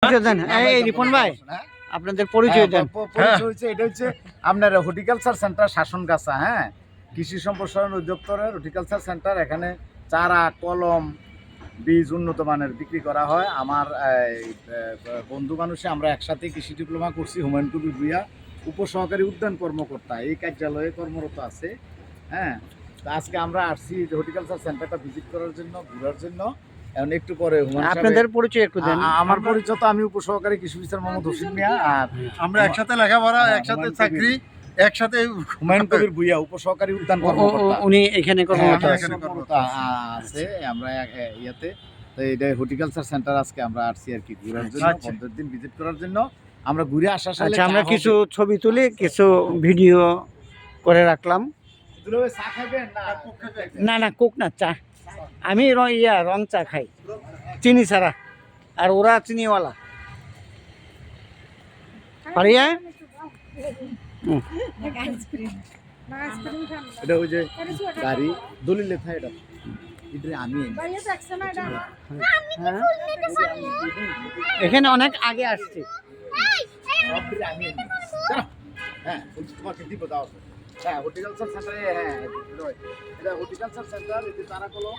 রিপন ভাই আপনাদের পরিচয় দেন। পরিচয় হচ্ছে এটা হচ্ছে আপনার হর্টিকালচার সেন্টার শাসনগাছা। হ্যাঁ, কৃষি সম্প্রসারণ অধিদপ্তরের হর্টিকালচার সেন্টার। এখানে চারা, কলম, বীজ উন্নত মানের বিক্রি করা হয়। আমার বন্ধু মানুষে আমরা একসাথে কৃষি ডিপ্লোমা করছি। হুমায়ুন কবির ভূঁইয়া উপসহকারী উদ্যান কর্মকর্তা এই কার্যালয়ে কর্মরত আছে। হ্যাঁ, তো আজকে আমরা আসছি হর্টিকালচার সেন্টারটা ভিজিট করার জন্য, ঘোরার জন্য। এখন একটু পরে আপনাদের পরিচয় একটু দেন। আমার পরিচয় তো আমি উপসহকারী কৃষি অফিসার মোহাম্মদ হোসেন মিয়া, আর আমরা একসাথে লেখাপড়া, একসাথে চাকরি, একসাথে হুমায়ুন কবির ভূঁইয়া উপসহকারী উদ্যান কর্মকর্তা উনি এখানে কর্মরত আছে। আমরা ইয়াতে তো এটা হর্টিকালচার সেন্টার আজকে আমরা আসছি আর কি ঘোরার জন্য, 15 দিন ভিজিট করার জন্য। আমরা ঘুরে আসার সাথে আচ্ছা, আমরা কিছু ছবি তুলি, কিছু ভিডিও করে রাখলাম। চা খাবেন না না, কোক না, চা। আমি রং চা খাই, চিনি ছাড়া, আর ওরা চিনিওয়ালা। পারিয়া এটা ওই যে গাড়ি দলিল লেখা, এটা আমি এখানে অনেক আগে আসছি। হ্যাঁ, তোমাকে দিব, দাও। হ্যাঁ, হর্টিকালচার সেন্টারে, হ্যাঁ এটা হর্টিকালচার সেন্টার। এই যে চারা কলম,